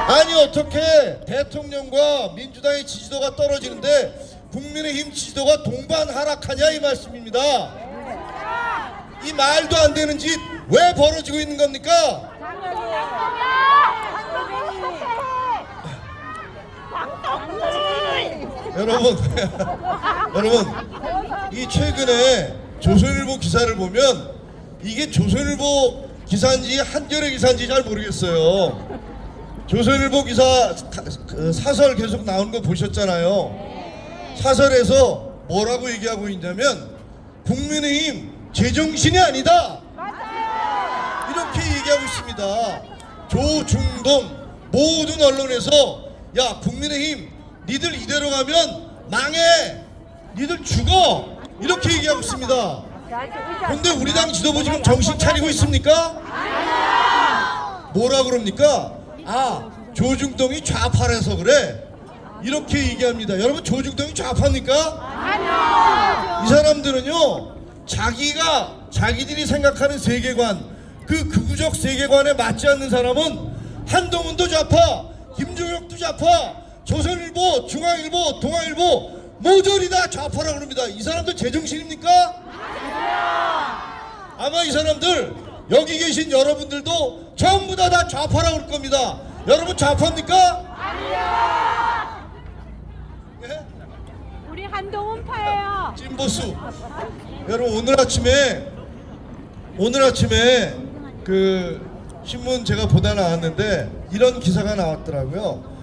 아니 어떻게 대통령과 민주당의 지지도가 떨어지는데 국민의힘 지지도가 동반 하락하냐 이 말씀입니다. 이 말도 안 되는 짓 왜 벌어지고 있는 겁니까? 여러분 이 최근에 조선일보 기사를 보면 이게 조선일보 기사인지 한겨레 기사인지 잘 모르겠어요. 조선일보 기사 사설 계속 나오는 거 보셨잖아요. 사설에서 뭐라고 얘기하고 있냐면 국민의힘 제정신이 아니다 이렇게 얘기하고 있습니다. 조중동 모든 언론에서 야 국민의힘 니들 이대로 가면 망해 니들 죽어 이렇게 얘기하고 있습니다. 근데 우리 당 지도부 지금 정신 차리고 있습니까? 뭐라 그럽니까? 아 조중동이 좌파라서 그래 이렇게 얘기합니다. 여러분 조중동이 좌파입니까? 아니요. 이 사람들은요 자기들이 생각하는 세계관 그 극우적 세계관에 맞지 않는 사람은 한동훈도 좌파 김종혁도 좌파 조선일보 중앙일보 동아일보 모조리 다 좌파라고 그럽니다. 이 사람들 제정신입니까? 아마 이 사람들 여기 계신 여러분들도 전부 다 좌파라고 그럴 겁니다. 여러분 좌파입니까? 아니요. 네? 우리 한동훈파예요. 찐보수. 여러분 오늘 아침에 그 신문 제가 보다 나왔는데 이런 기사가 나왔더라고요.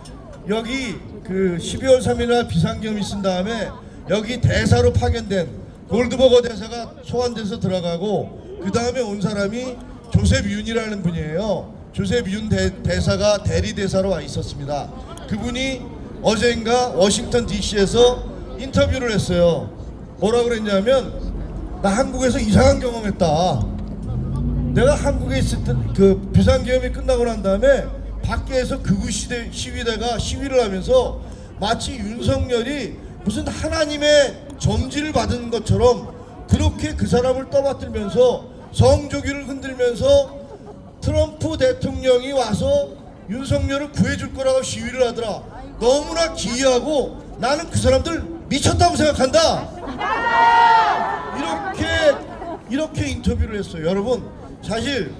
여기 그 12월 3일날 비상계엄이 있은 다음에 여기 대사로 파견된 골드버거 대사가 소환돼서 들어가고 그 다음에 온 사람이 조셉 윤이라는 분이에요. 조셉 윤 대사가 대리 대사로 와 있었습니다. 그분이 어제인가 워싱턴 DC에서 인터뷰를 했어요. 뭐라 그랬냐면 나 한국에서 이상한 경험했다. 내가 한국에 있을 때 그 비상계엄이 끝나고 난 다음에 밖에서 극우 시위대가 시위를 하면서 마치 윤석열이 무슨 하나님의 점지를 받은 것처럼 그렇게 그 사람을 떠받들면서 성조기를 흔들면서 트럼프 대통령이 와서 윤석열을 구해줄 거라고 시위를 하더라. 너무나 기이하고 나는 그 사람들 미쳤다고 생각한다. 이렇게 인터뷰를 했어요. 여러분 사실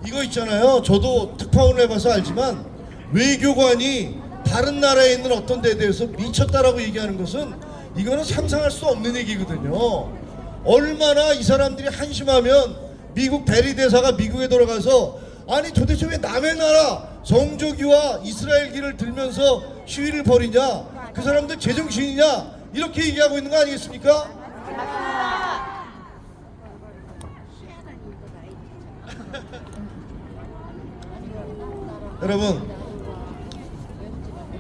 이거 있잖아요. 저도 특파원을 해봐서 알지만 외교관이 다른 나라에 있는 어떤 데에 대해서 미쳤다라고 얘기하는 것은 이거는 상상할 수 없는 얘기거든요. 얼마나 이 사람들이 한심하면 미국 대리대사가 미국에 돌아가서 아니 도대체 왜 남의 나라 성조기와 이스라엘기를 들면서 시위를 벌이냐 그 사람들 제정신이냐 이렇게 얘기하고 있는 거 아니겠습니까? 여러분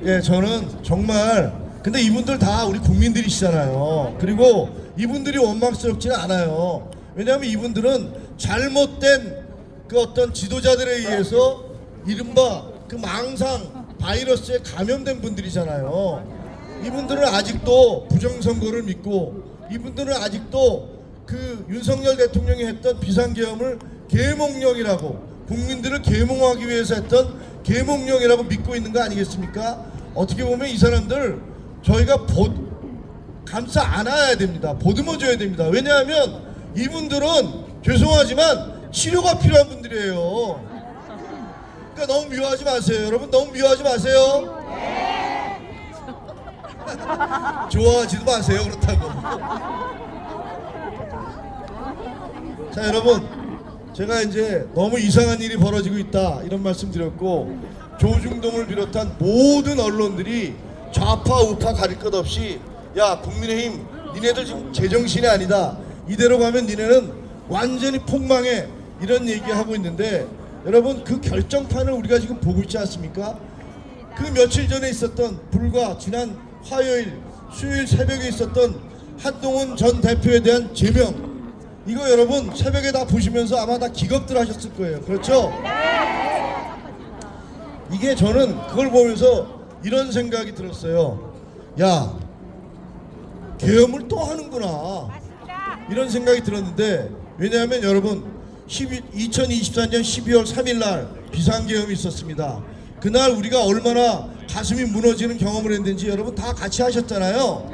예 저는 정말 근데 이분들 다 우리 국민들이시잖아요. 그리고 이분들이 원망스럽지는 않아요. 왜냐하면 이분들은 잘못된 그 어떤 지도자들에 의해서 이른바 그 망상 바이러스에 감염된 분들이잖아요. 이분들은 아직도 부정선거를 믿고 이분들은 아직도 그 윤석열 대통령이 했던 비상계엄을 계몽령이라고 국민들을 계몽하기 위해서 했던 계몽령이라고 믿고 있는 거 아니겠습니까? 어떻게 보면 이 사람들 저희가 감싸 안아야 됩니다. 보듬어줘야 됩니다. 왜냐하면 이분들은 죄송하지만 치료가 필요한 분들이에요. 그러니까 너무 미워하지 마세요. 여러분 너무 미워하지 마세요. 좋아하지도 마세요. 그렇다고. 자 여러분 제가 이제 너무 이상한 일이 벌어지고 있다 이런 말씀 드렸고 조중동을 비롯한 모든 언론들이 좌파 우파 가릴 것 없이 야 국민의힘 니네들 지금 제정신이 아니다 이대로 가면 니네는 완전히 폭망해 이런 얘기하고 있는데 여러분 그 결정판을 우리가 지금 보고 있지 않습니까? 그 며칠 전에 있었던 불과 지난 화요일 수요일 새벽에 있었던 한동훈 전 대표에 대한 제명 이거 여러분 새벽에 다 보시면서 아마 다 기겁들 하셨을 거예요. 그렇죠? 이게 저는 그걸 보면서 이런 생각이 들었어요. 야 계엄을 또 하는구나 이런 생각이 들었는데 왜냐하면 여러분 2024년 12월 3일 날 비상계엄이 있었습니다. 그날 우리가 얼마나 가슴이 무너지는 경험을 했는지 여러분 다 같이 하셨잖아요.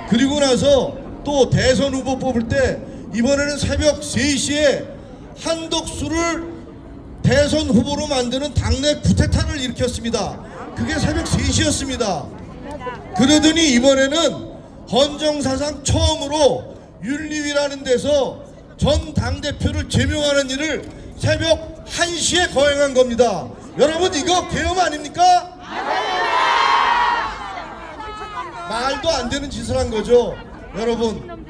그리고 나서 또 대선 후보 뽑을 때 이번에는 새벽 3시에 한덕수를 대선 후보로 만드는 당내 쿠데타를 일으켰습니다. 그게 새벽 3시였습니다. 그러더니 이번에는 헌정사상 처음으로 윤리위라는 데서 전 당대표를 제명하는 일을 새벽 1시에 거행한 겁니다. 여러분 이거 계엄 아닙니까? 말도 안 되는 짓을 한 거죠. 여러분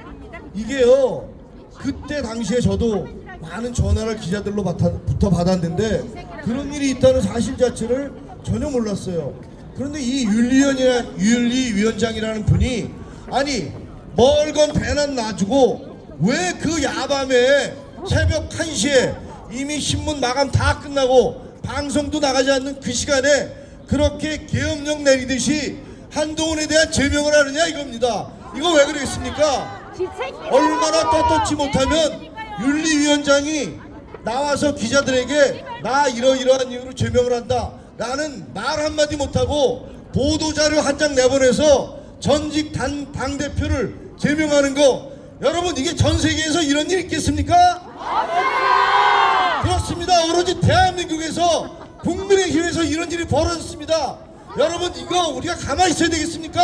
이게요, 그때 당시에 저도 많은 전화를 기자들로부터 받았는데 그런 일이 있다는 사실 자체를 전혀 몰랐어요. 그런데 이 윤리위원장이라는 분이 아니 멀건 배는 놔주고 왜 그 야밤에 새벽 1시에 이미 신문 마감 다 끝나고 방송도 나가지 않는 그 시간에 그렇게 계엄령 내리듯이 한동훈에 대한 제명을 하느냐 이겁니다. 이거 왜 그러겠습니까? 얼마나 떳떳지 못하면 윤리위원장이 나와서 기자들에게 나 이러이러한 이유로 제명을 한다 라는 말 한마디 못하고 보도자료 한 장 내보내서 전직 당대표를 제명하는 거, 여러분 이게 전 세계에서 이런 일 있겠습니까? 그렇습니다. 오로지 대한민국에서 국민의힘에서 이런 일이 벌어졌습니다. 여러분 이거 우리가 가만히 있어야 되겠습니까?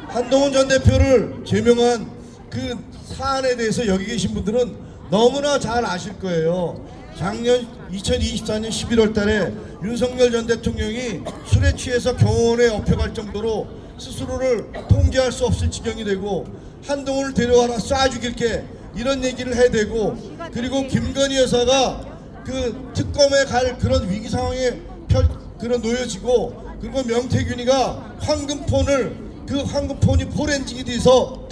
한동훈 전 대표를 제명한 그 사안에 대해서 여기 계신 분들은 너무나 잘 아실 거예요. 작년 2024년 11월 달에 윤석열 전 대통령이 술에 취해서 병원에 업혀갈 정도로 스스로를 통제할 수 없을 지경이 되고 한동훈을 데려와라 쏴 죽일게 이런 얘기를 해대고, 그리고 김건희 여사가 그 특검에 갈 그런 위기 상황에 그런 놓여지고, 그리고 명태균이가 그 황금폰이 포렌징이 돼서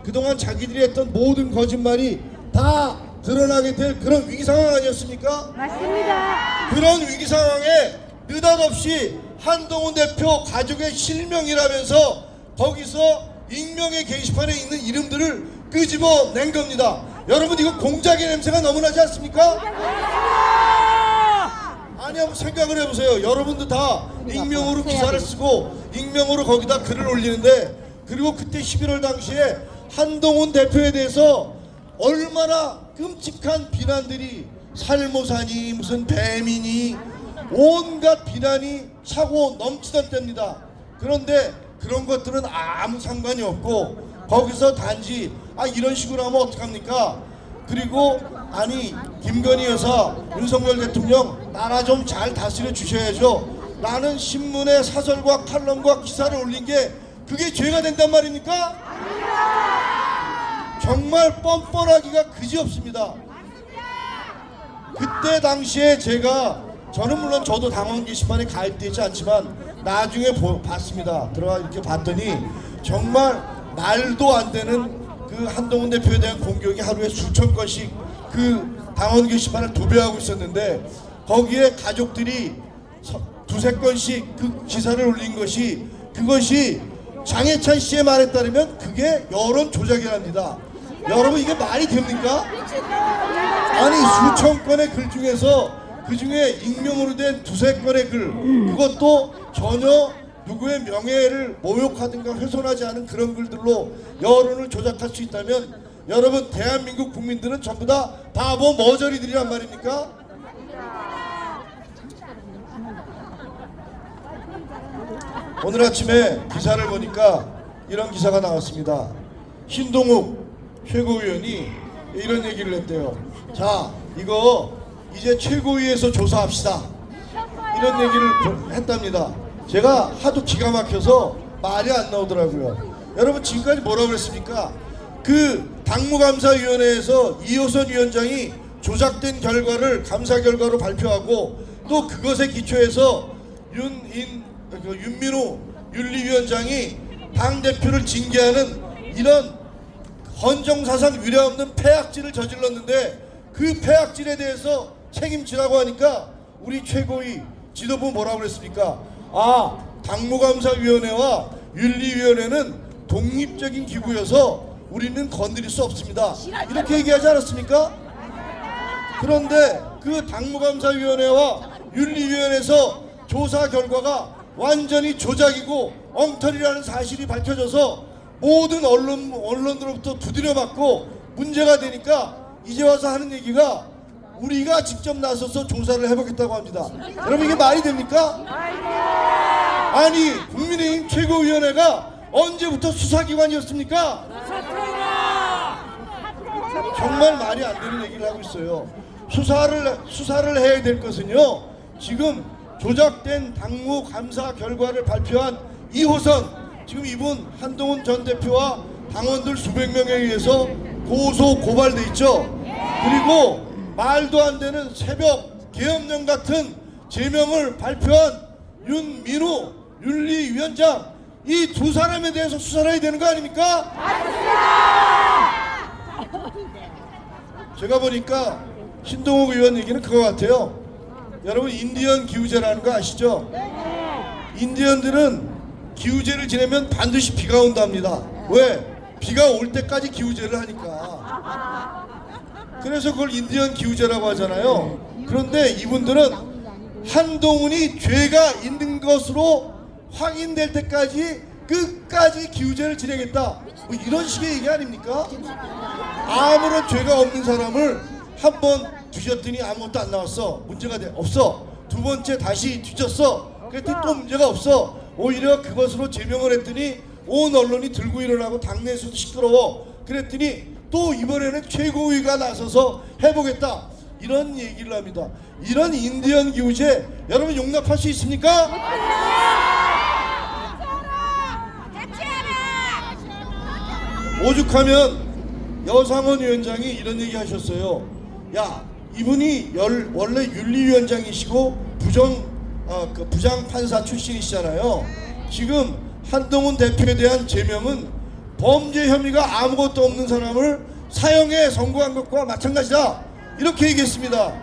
그동안 자기들이 했던 모든 거짓말이 다 드러나게 될 그런 위기 상황 아니었습니까? 맞습니다. 그런 위기 상황에 느닷없이 한동훈 대표 가족의 실명이라면서 거기서 익명의 게시판에 있는 이름들을 끄집어낸 겁니다. 여러분 이거 공작의 냄새가 너무 나지 않습니까? 아니 한번 생각을 해보세요. 여러분도 다 익명으로 기사를 쓰고 익명으로 거기다 글을 올리는데, 그리고 그때 11월 당시에 한동훈 대표에 대해서 얼마나 끔찍한 비난들이, 살모사니 무슨 뱀이니 온갖 비난이 차고 넘치던 때입니다. 그런데 그런 것들은 아무 상관이 없고 거기서 단지 이런 식으로 하면 어떡합니까? 그리고 아니 김건희 여사, 윤석열 대통령 나라 좀 잘 다스려 주셔야죠 라는 신문의 사설과 칼럼과 기사를 올린 게 그게 죄가 된단 말입니까? 정말 뻔뻔하기가 그지없습니다. 그때 당시에 저는 물론 저도 당원 게시판에 가입되지 않지만 나중에 봤습니다. 들어가 이렇게 봤더니 정말 말도 안 되는 그 한동훈 대표에 대한 공격이 하루에 수천 건씩 그 당원 게시판을 도배하고 있었는데, 거기에 가족들이 두세 건씩 그 기사를 올린 그것이 장해찬 씨의 말에 따르면 그게 여론 조작이랍니다. 여러분 이게 말이 됩니까? 아니 수천 건의 글 중에서 그 중에 익명으로 된 두세 건의 글, 그것도 전혀 누구의 명예를 모욕하든가 훼손하지 않은 그런 글들로 여론을 조작할 수 있다면, 여러분 대한민국 국민들은 전부 다 바보 머저리들이란 말입니까? 오늘 아침에 기사를 보니까 이런 기사가 나왔습니다. 신동욱 최고위원이 이런 얘기를 했대요. 자, 이거 이제 최고위에서 조사합시다 이런 얘기를 했답니다. 제가 하도 기가 막혀서 말이 안 나오더라고요. 여러분 지금까지 뭐라고 그랬습니까? 그 당무감사위원회에서 이호선 위원장이 조작된 결과를 감사 결과로 발표하고, 또 그것에 기초해서 윤민호 윤리위원장이 당대표를 징계하는 이런 헌정사상 유례없는 폐악질을 저질렀는데, 그 폐악질에 대해서 책임지라고 하니까 우리 최고위 지도부 뭐라고 그랬습니까? 당무감사위원회와 윤리위원회는 독립적인 기구여서 우리는 건드릴 수 없습니다. 이렇게 얘기하지 않았습니까? 그런데 그 당무감사위원회와 윤리위원회에서 조사 결과가 완전히 조작이고 엉터리라는 사실이 밝혀져서 모든 언론으로부터 두드려 맞고 문제가 되니까 이제 와서 하는 얘기가 우리가 직접 나서서 조사를 해보겠다고 합니다. 여러분 이게 말이 됩니까? 아니 국민의힘 최고위원회가 언제부터 수사기관이었습니까? 정말 말이 안 되는 얘기를 하고 있어요. 수사를 해야 될 것은요, 지금 조작된 당무 감사 결과를 발표한 2호선, 지금 이분 한동훈 전 대표와 당원들 수백 명에 의해서 고소 고발돼 있죠. 그리고 말도 안 되는 새벽 계엄령 같은 제명을 발표한 윤민우 윤리위원장, 이 두 사람에 대해서 수사를 해야 되는 거 아닙니까? 제가 보니까 신동욱 의원 얘기는 그거 같아요. 여러분 인디언 기후제라는 거 아시죠? 인디언들은 기후제를 지내면 반드시 비가 온답니다. 왜? 비가 올 때까지 기후제를 하니까. 그래서 그걸 인디언 기후제라고 하잖아요. 그런데 이분들은 한동훈이 죄가 있는 것으로 확인될 때까지 끝까지 기후제를 진행했다, 뭐 이런 식의 얘기 아닙니까? 아무런 죄가 없는 사람을 한 번 뒤졌더니 아무것도 안 나왔어, 문제가 없어. 두 번째 다시 뒤졌어, 그랬더니 또 문제가 없어. 오히려 그것으로 제명을 했더니 온 언론이 들고 일어나고 당내에서도 시끄러워. 그랬더니 또 이번에는 최고위가 나서서 해보겠다, 이런 얘기를 합니다. 이런 인디언 기후제 여러분 용납할 수 있습니까? 오죽하면 여상원 위원장이 이런 얘기 하셨어요. 야, 이분이 원래 윤리위원장이시고 부장판사 출신이시잖아요. 지금 한동훈 대표에 대한 제명은 범죄 혐의가 아무것도 없는 사람을 사형에 선고한 것과 마찬가지다, 이렇게 얘기했습니다.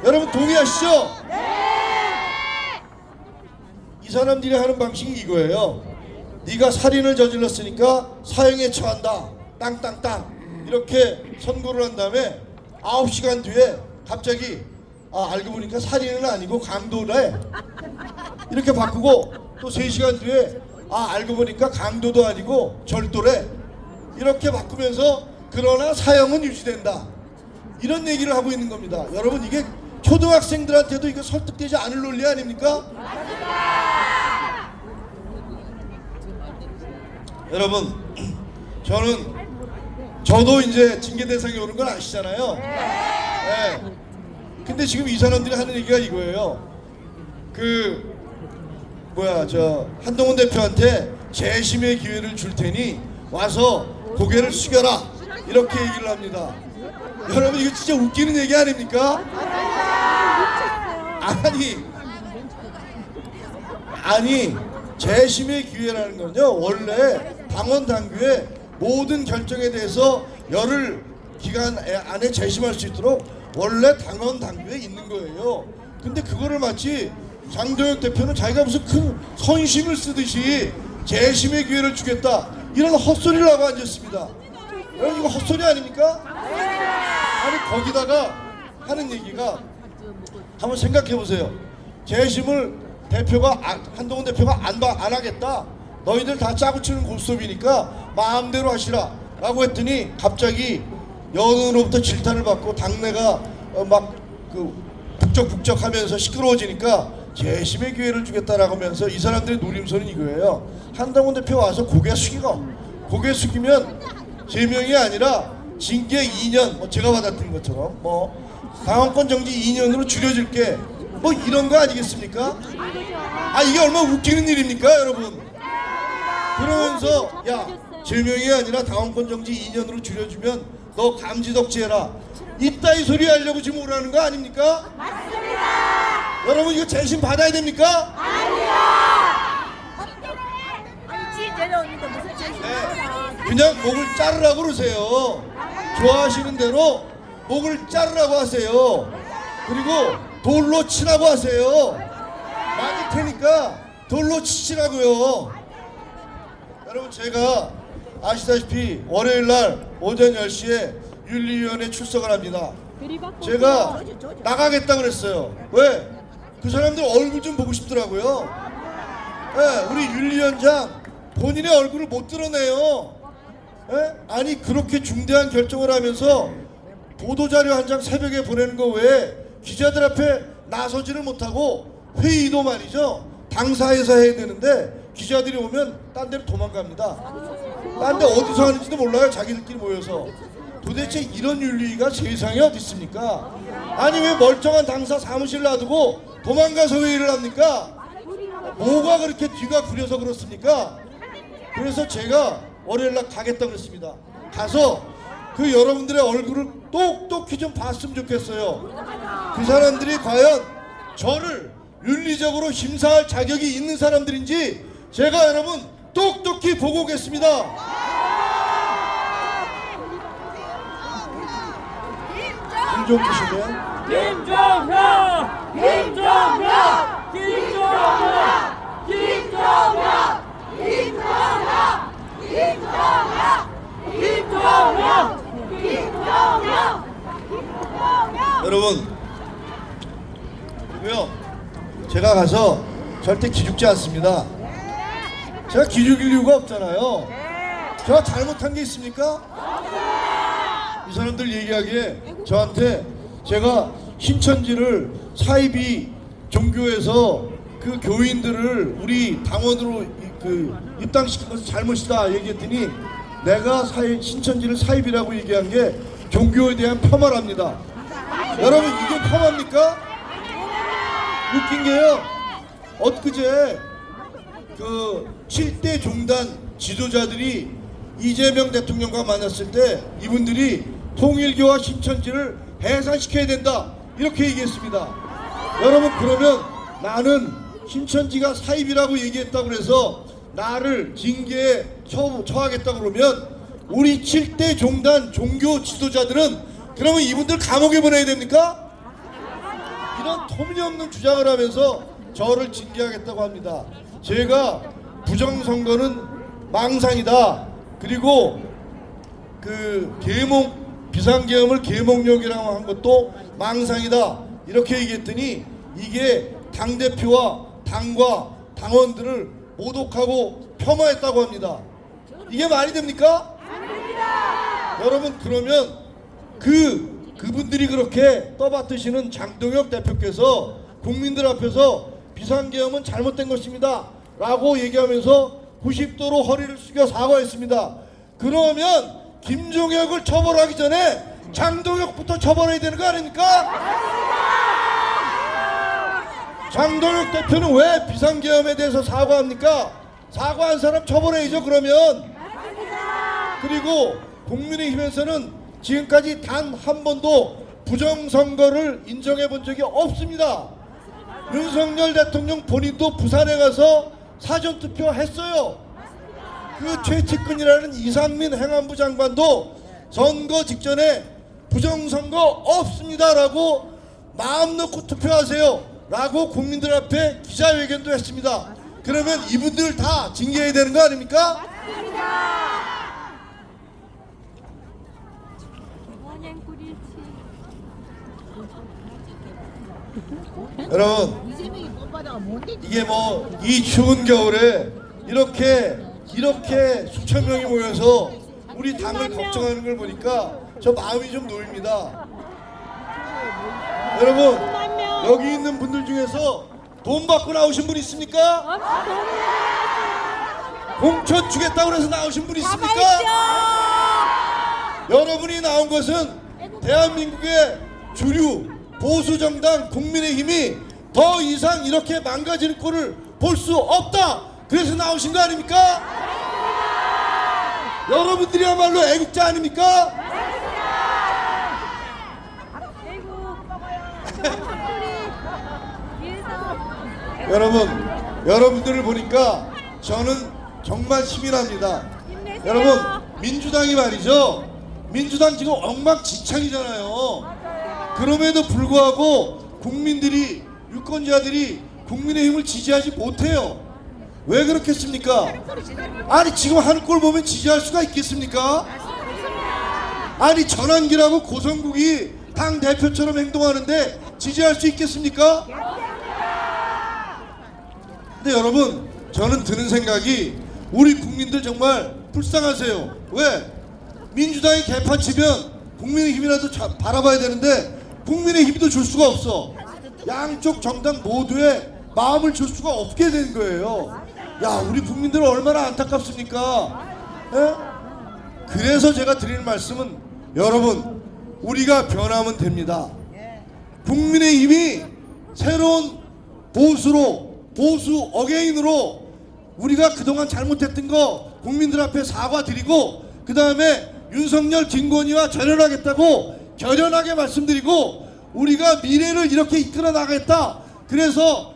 여러분 동의하시죠? 이 사람들이 하는 방식이 이거예요. 네가 살인을 저질렀으니까 사형에 처한다, 땅땅땅 이렇게 선고를 한 다음에 9시간 뒤에 갑자기 알고 보니까 살인은 아니고 강도래, 이렇게 바꾸고 또 3시간 뒤에 알고 보니까 강도도 아니고 절도래, 이렇게 바꾸면서 그러나 사형은 유지된다, 이런 얘기를 하고 있는 겁니다. 여러분 이게 초등학생들한테도 이거 설득되지 않을 논리 아닙니까? 여러분 저도 이제 징계 대상에 오른 건 아시잖아요. 네. 근데 지금 이 사람들이 하는 얘기가 이거예요. 한동훈 대표한테 재심의 기회를 줄 테니 와서 고개를 숙여라, 이렇게 얘기를 합니다. 여러분 이거 진짜 웃기는 얘기 아닙니까? 아니 재심의 기회라는 건요, 원래 당원 당규에 모든 결정에 대해서 열흘 기간 안에 재심할 수 있도록 원래 당원 당규에 있는 거예요. 근데 그거를 마치 장동혁 대표는 자기가 무슨 큰 선심을 쓰듯이 재심의 기회를 주겠다, 이런 헛소리를 하고 앉았습니다. 여러분 이거 헛소리 아닙니까? 아니 거기다가 하는 얘기가, 한번 생각해 보세요. 재심을 한동훈 대표가 안 하겠다, 너희들 다 짜고 치는 고스톱이니까 마음대로 하시라 라고 했더니 갑자기 여론으로부터 질타를 받고 당내가 북적북적하면서 시끄러워지니까 재심의 기회를 주겠다라고 하면서 이 사람들의 노림수는 이거예요. 한동훈 대표 와서 고개 숙이면 제명이 아니라 징계 2년, 제가 받았던 것처럼 당원권 정지 2년으로 줄여줄게, 이런 거 아니겠습니까? 이게 얼마나 웃기는 일입니까 여러분? 그러면서 야, 제명이 아니라 당원권 정지 2년으로 줄여주면 너 감지덕지해라, 이따위 소리 하려고 지금 오라는 거 아닙니까? 맞습니다. 여러분 이거 재심 받아야 됩니까? 아니요. 그냥 목을 자르라고 그러세요. 좋아하시는 대로 목을 자르라고 하세요. 그리고 돌로 치라고 하세요. 맞을 테니까 돌로 치시라고요. 여러분 제가 아시다시피 월요일 날 오전 10시에 윤리위원회 출석을 합니다. 제가 나가겠다 그랬어요. 왜? 그 사람들 얼굴 좀 보고 싶더라고요. 예, 우리 윤리위원장 본인의 얼굴을 못 드러내요. 예? 아니 그렇게 중대한 결정을 하면서 보도자료 한 장 새벽에 보내는 거 외에 기자들 앞에 나서지를 못하고 회의도 말이죠 당사에서 해야 되는데 기자들이 오면 딴 데로 도망갑니다. 딴 데 어디서 하는지도 몰라요. 자기들끼리 모여서. 도대체 이런 윤리위가 세상에 어디 있습니까? 아니 왜 멀쩡한 당사 사무실 놔두고 도망가서 회의를 합니까? 뭐가 그렇게 뒤가 구려서 그렇습니까? 그래서 제가 월요일날 가겠다고 그랬습니다. 가서 그 여러분들의 얼굴을 똑똑히 좀 봤으면 좋겠어요. 그 사람들이 과연 저를 윤리적으로 심사할 자격이 있는 사람들인지 제가 여러분 똑똑히 보고 오겠습니다. 김종 주시면 김종혁! 김종혁! 김종혁! 김종혁! 김종혁! 김종혁! 김종혁! 여러분 그리고요 제가 가서 절대 기죽지 않습니다. 제가 기죽일 이유가 없잖아요. 제가 잘못한 게 있습니까? 이 사람들 얘기하기에 저한테 제가 신천지를 사이비 종교에서 그 교인들을 우리 당원으로 입당시킨 것은 잘못이다 얘기했더니 내가 신천지를 사이비라고 얘기한 게 종교에 대한 폄하랍니다. 여러분 이게 폄하입니까? 웃긴 게요 엊그제 그 7대 종단 지도자들이 이재명 대통령과 만났을 때 이분들이 통일교와 신천지를 해산시켜야 된다 이렇게 얘기했습니다. 여러분 그러면 나는 신천지가 사입이라고 얘기했다고 해서 나를 징계에 처하겠다고 그러면 우리 7대 종단 종교 지도자들은 그러면 이분들 감옥에 보내야 됩니까? 이런 터무니없는 주장을 하면서 저를 징계하겠다고 합니다. 제가 부정선거는 망상이다. 그리고 그 비상계엄을 계몽령이라고 한 것도 망상이다. 이렇게 얘기했더니 이게 당대표와 당과 당원들을 모독하고 폄하했다고 합니다. 이게 말이 됩니까? 여러분 그러면 그분들이 그렇게 떠받드시는 장동혁 대표께서 국민들 앞에서 비상계엄은 잘못된 것입니다 라고 얘기하면서 90도로 허리를 숙여 사과했습니다. 그러면 김종혁을 처벌하기 전에 장동혁부터 처벌해야 되는 거 아닙니까? 장동혁 대표는 왜 비상계엄에 대해서 사과합니까? 사과한 사람 처벌해야죠. 그러면 그리고 국민의힘에서는 지금까지 단 한 번도 부정선거를 인정해 본 적이 없습니다. 윤석열 대통령 본인도 부산에 가서 사전투표 했어요. 그 최측근이라는 이상민 행안부 장관도 선거 직전에 부정선거 없습니다라고 마음 놓고 투표하세요 라고 국민들 앞에 기자회견도 했습니다. 그러면 이분들 다 징계해야 되는 거 아닙니까? 여러분 이게 뭐 이 추운 겨울에 이렇게 수천 명이 모여서 우리 당을 걱정하는 걸 보니까 저 마음이 좀 놓입니다. 여러분 여기 있는 분들 중에서 돈 받고 나오신 분 있습니까? 공천 주겠다고 해서 나오신 분 있습니까? 여러분이 나온 것은 대한민국의 주류 보수정당 국민의힘이 더 이상 이렇게 망가지는 꼴을 볼 수 없다 그래서 나오신 거 아닙니까? 여러분들이야말로 애국자 아닙니까? 여러분들을 보니까 저는 정말 힘이 납니다. 여러분 민주당이 말이죠. 민주당 지금 엉망진창이잖아요. 그럼에도 불구하고 국민들이 유권자들이 국민의힘을 지지하지 못해요. 왜 그렇겠습니까? 아니 지금 하는 꼴 보면 지지할 수가 있겠습니까? 아니 전환기라고 고성국이 당 대표처럼 행동하는데 지지할 수 있겠습니까? 근데 여러분, 저는 드는 생각이 우리 국민들 정말 불쌍하세요. 왜? 민주당이 개판 치면 국민의힘이라도 바라봐야 되는데 국민의힘도 줄 수가 없어. 양쪽 정당 모두의 마음을 줄 수가 없게 된 거예요. 야, 우리 국민들은 얼마나 안타깝습니까? 에? 그래서 제가 드리는 말씀은, 여러분, 우리가 변하면 됩니다. 국민의힘이 새로운 보수 어게인으로 우리가 그동안 잘못했던 거 국민들 앞에 사과드리고, 그 다음에 윤석열, 김건희와 절연하겠다고 결연하게 말씀드리고, 우리가 미래를 이렇게 이끌어 나가겠다. 그래서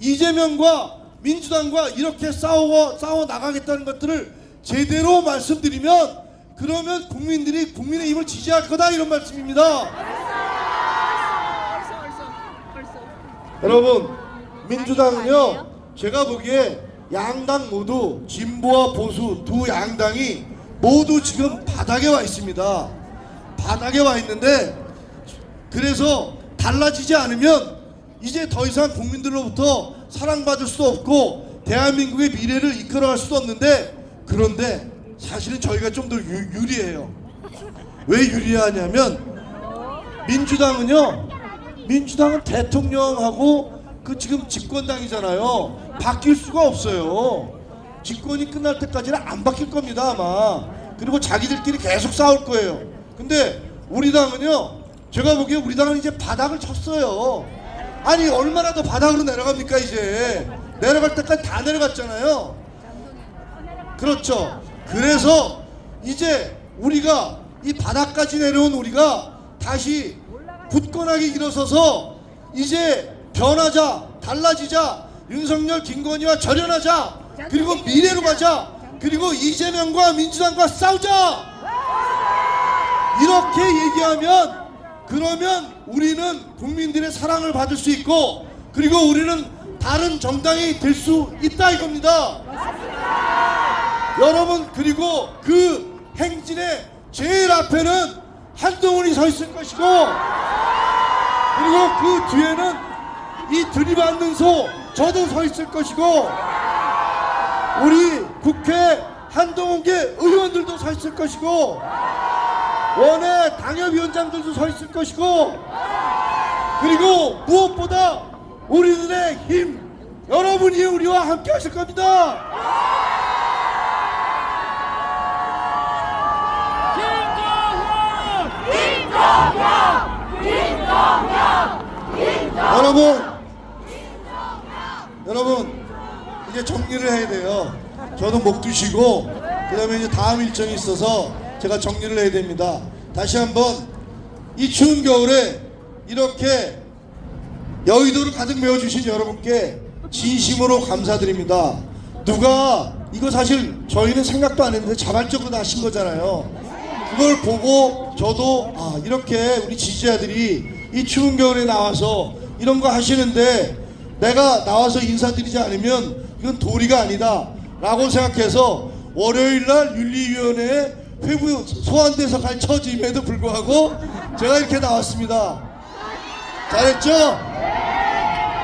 이재명과 민주당과 이렇게 싸워 나가겠다는 것들을 제대로 말씀드리면, 그러면 국민들이 국민의힘을 지지할 거다, 이런 말씀입니다. 여러분, 민주당은요, 제가 보기에 양당 모두, 진보와 보수 두 양당이 모두 지금 바닥에 와 있습니다. 바닥에 와 있는데, 그래서 달라지지 않으면 이제 더 이상 국민들로부터 사랑받을 수도 없고 대한민국의 미래를 이끌어갈 수도 없는데, 그런데 사실은 저희가 좀 더 유리해요. 왜 유리하냐면, 민주당은 대통령하고 그 지금 집권당이잖아요. 바뀔 수가 없어요. 집권이 끝날 때까지는 안 바뀔 겁니다, 아마. 그리고 자기들끼리 계속 싸울 거예요. 근데 우리 당은요, 제가 보기에 우리 당은 이제 바닥을 쳤어요. 아니 얼마나 더 바닥으로 내려갑니까? 이제 내려갈 때까지 다 내려갔잖아요. 그렇죠. 그래서 이제 우리가 이 바닥까지 내려온 우리가 다시 굳건하게 일어서서 이제 변하자, 달라지자, 윤석열, 김건희와 절연하자, 그리고 미래로 가자, 그리고 이재명과 민주당과 싸우자, 이렇게 얘기하면, 그러면 우리는 국민들의 사랑을 받을 수 있고, 그리고 우리는 다른 정당이 될 수 있다, 이겁니다. 여러분, 그리고 그 행진의 제일 앞에는 한동훈이 서 있을 것이고, 그리고 그 뒤에는 이 들이받는 소 저도 서 있을 것이고, 우리 국회 한동훈계 의원들도 서 있을 것이고, 원외 당협위원장들도 서 있을 것이고, 그리고 무엇보다 우리들의 힘, 여러분이 우리와 함께 하실 겁니다. 여러분 이제 정리를 해야 돼요. 저도 목 두시고, 그 다음에 이제 다음 일정이 있어서 제가 정리를 해야 됩니다. 다시 한번 이 추운 겨울에 이렇게 여의도를 가득 메워주신 여러분께 진심으로 감사드립니다. 누가, 이거 사실 저희는 생각도 안 했는데 자발적으로 하신 거잖아요. 그걸 보고 저도 이렇게 우리 지지자들이 이 추운 겨울에 나와서 이런 거 하시는데 내가 나와서 인사드리지 않으면 이건 도리가 아니다 라고 생각해서 월요일날 윤리위원회에 회부 소환돼서 갈 처짐에도 불구하고 제가 이렇게 나왔습니다. 잘했죠?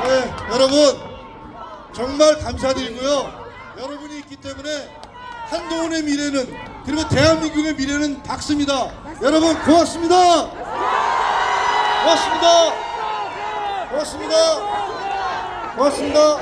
네, 여러분 정말 감사드리고요. 여러분이 있기 때문에 한동훈의 미래는, 그리고 대한민국의 미래는 밝습니다. 여러분 고맙습니다. 고맙습니다. 고맙습니다. 고맙습니다.